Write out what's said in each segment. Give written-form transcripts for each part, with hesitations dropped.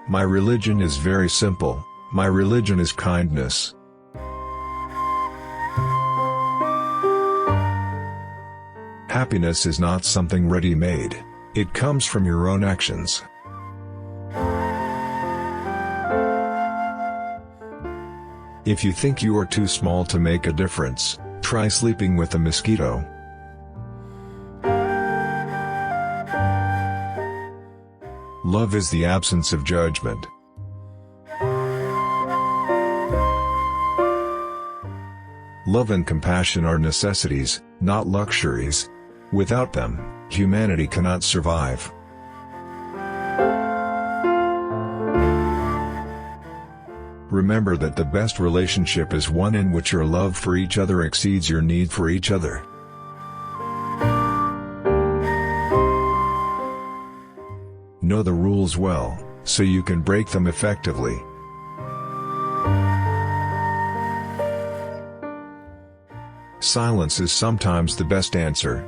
My religion is very simple. My religion is kindness. Happiness is not something ready-made. It comes from your own actions. If you think you are too small to make a difference, try sleeping with a mosquito. Love is the absence of judgment. Love and compassion are necessities, not luxuries. Without them, humanity cannot survive. Remember that the best relationship is one in which your love for each other exceeds your need for each other. Know the rules well, so you can break them effectively. Silence is sometimes the best answer.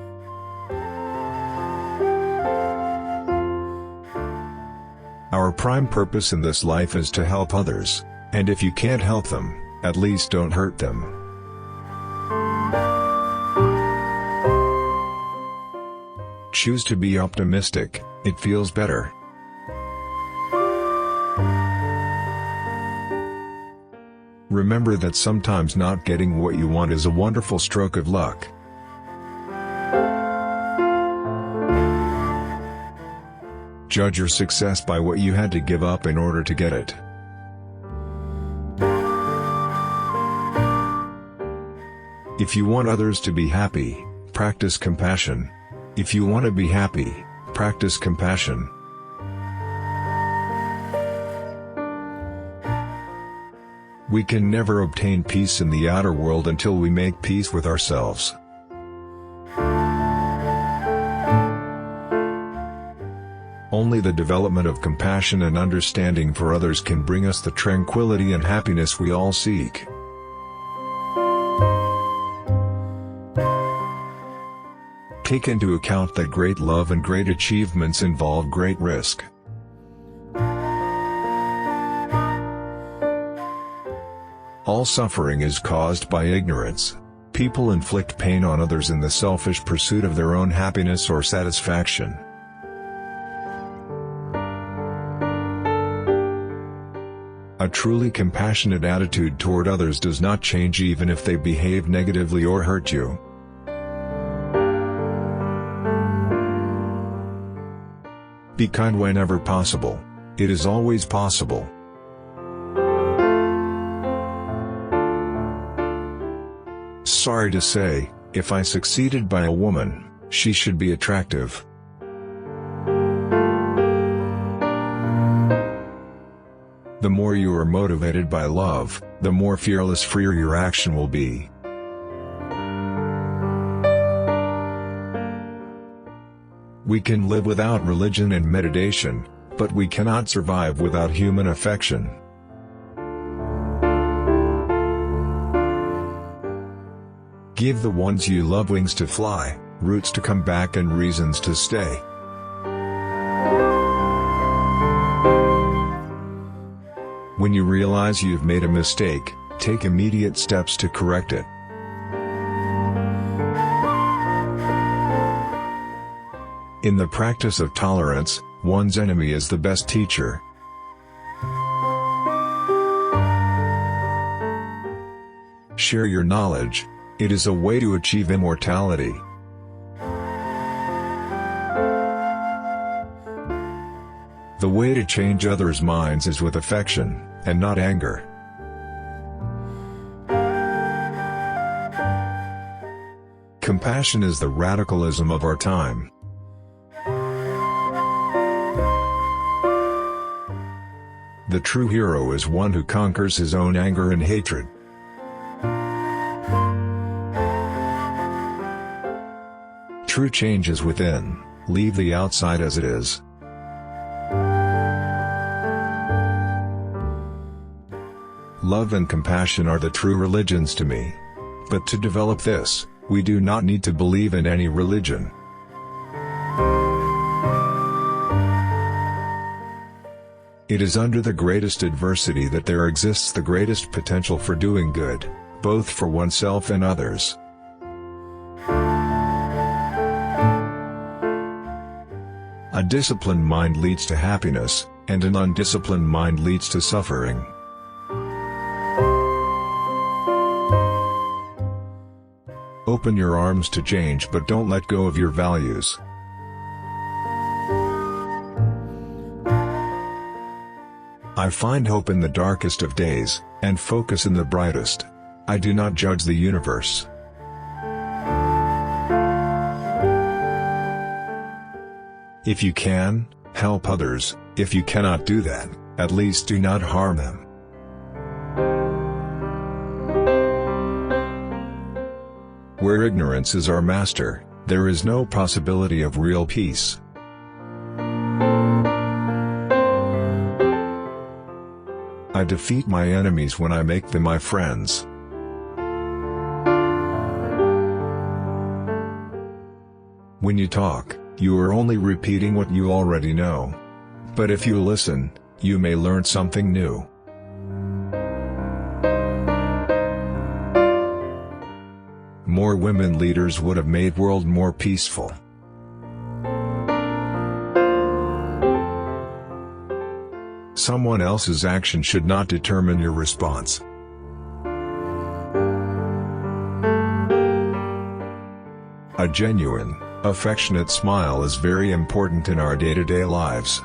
Our prime purpose in this life is to help others, and if you can't help them, at least don't hurt them. Choose to be optimistic, it feels better. Remember that sometimes not getting what you want is a wonderful stroke of luck. Judge your success by what you had to give up in order to get it. If you want others to be happy, practice compassion. If you want to be happy, practice compassion. We can never obtain peace in the outer world until we make peace with ourselves. Only the development of compassion and understanding for others can bring us the tranquility and happiness we all seek. Take into account that great love and great achievements involve great risk. All suffering is caused by ignorance. People inflict pain on others in the selfish pursuit of their own happiness or satisfaction. A truly compassionate attitude toward others does not change even if they behave negatively or hurt you. Be kind whenever possible. It is always possible. Sorry to say, if I succeeded by a woman, she should be attractive. The more you are motivated by love, the more fearless, freer your action will be. We can live without religion and meditation, but we cannot survive without human affection. Give the ones you love wings to fly, roots to come back and reasons to stay. When you realize you've made a mistake, take immediate steps to correct it. In the practice of tolerance, one's enemy is the best teacher. Share your knowledge. It is a way to achieve immortality. The way to change others' minds is with affection, and not anger. Compassion is the radicalism of our time. The true hero is one who conquers his own anger and hatred. True change is within, leave the outside as it is. Love and compassion are the true religions to me. But to develop this, we do not need to believe in any religion. It is under the greatest adversity that there exists the greatest potential for doing good, both for oneself and others. A disciplined mind leads to happiness, and an undisciplined mind leads to suffering. Open your arms to change, but don't let go of your values. I find hope in the darkest of days, and focus in the brightest. I do not judge the universe. If you can, help others. If you cannot do that, at least do not harm them. Where ignorance is our master, there is no possibility of real peace. I defeat my enemies when I make them my friends. When you talk, you are only repeating what you already know. But if you listen, you may learn something new. More women leaders would have made the world more peaceful. Someone else's action should not determine your response. A genuine, affectionate smile is very important in our day-to-day lives.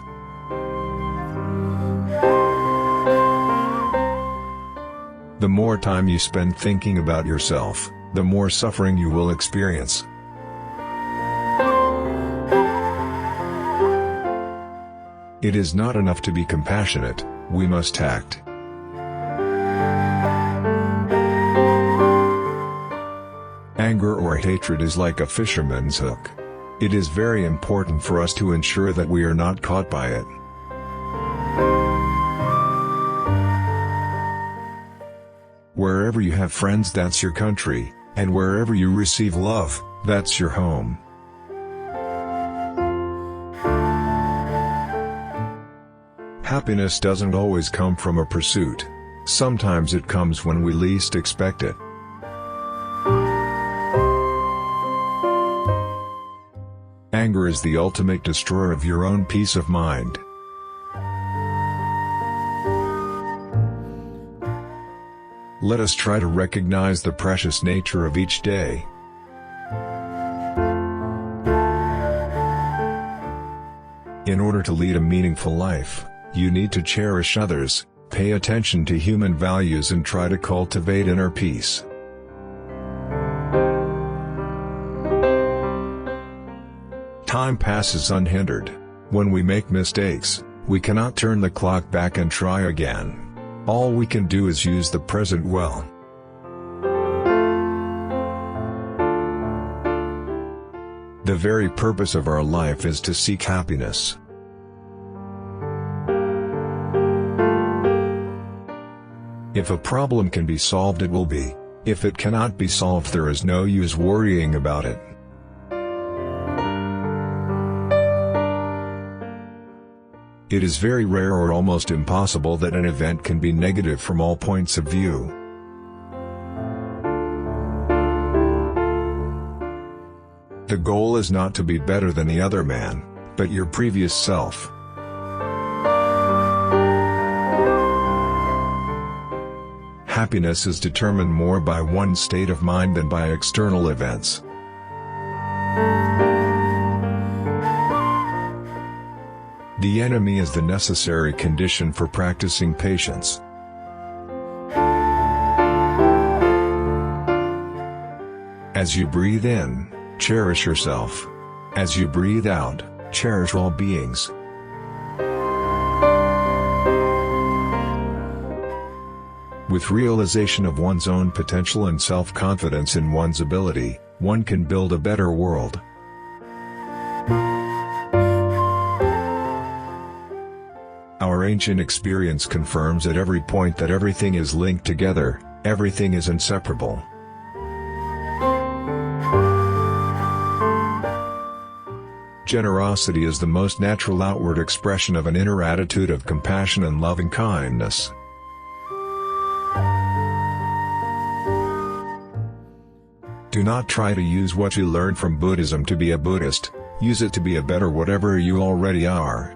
The more time you spend thinking about yourself, the more suffering you will experience. It is not enough to be compassionate, we must act. Anger or hatred is like a fisherman's hook. It is very important for us to ensure that we are not caught by it. Wherever you have friends, that's your country. And wherever you receive love, that's your home. Happiness doesn't always come from a pursuit. Sometimes it comes when we least expect it. Anger is the ultimate destroyer of your own peace of mind. Let us try to recognize the precious nature of each day. In order to lead a meaningful life, you need to cherish others, pay attention to human values, and try to cultivate inner peace. Time passes unhindered. When we make mistakes, we cannot turn the clock back and try again. All we can do is use the present well. The very purpose of our life is to seek happiness. If a problem can be solved, it will be. If it cannot be solved, there is no use worrying about it. It is very rare or almost impossible that an event can be negative from all points of view. The goal is not to be better than the other man, but your previous self. Happiness is determined more by one's state of mind than by external events. The enemy is the necessary condition for practicing patience. As you breathe in, cherish yourself. As you breathe out, cherish all beings. With realization of one's own potential and self-confidence in one's ability, one can build a better world. Our ancient experience confirms at every point that everything is linked together, everything is inseparable. Generosity is the most natural outward expression of an inner attitude of compassion and loving kindness. Do not try to use what you learned from Buddhism to be a Buddhist, use it to be a better whatever you already are.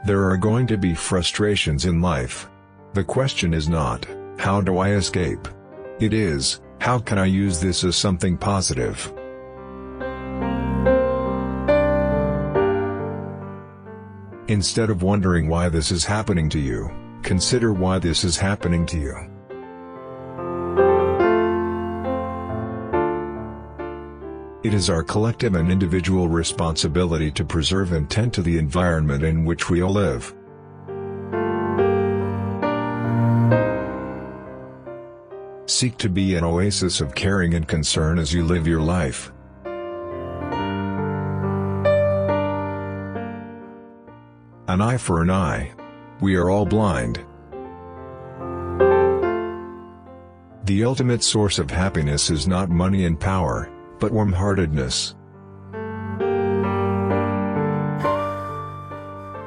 There are going to be frustrations in life. The question is not, how do I escape? It is, how can I use this as something positive? Instead of wondering why this is happening to you, consider why this is happening to you. It is our collective and individual responsibility to preserve and tend to the environment in which we all live. Seek to be an oasis of caring and concern as you live your life. An eye for an eye. We are all blind. The ultimate source of happiness is not money and power, but warm-heartedness.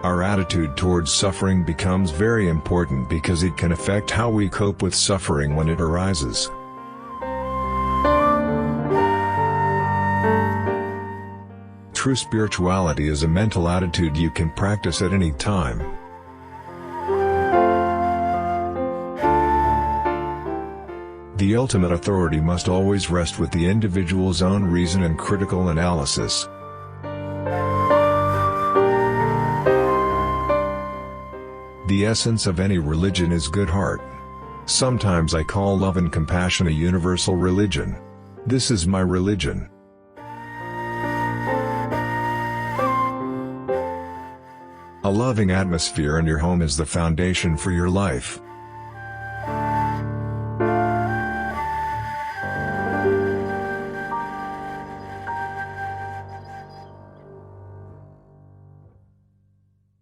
Our attitude towards suffering becomes very important because it can affect how we cope with suffering when it arises. True spirituality is a mental attitude you can practice at any time. The ultimate authority must always rest with the individual's own reason and critical analysis. The essence of any religion is good heart. Sometimes I call love and compassion a universal religion. This is my religion. A loving atmosphere in your home is the foundation for your life.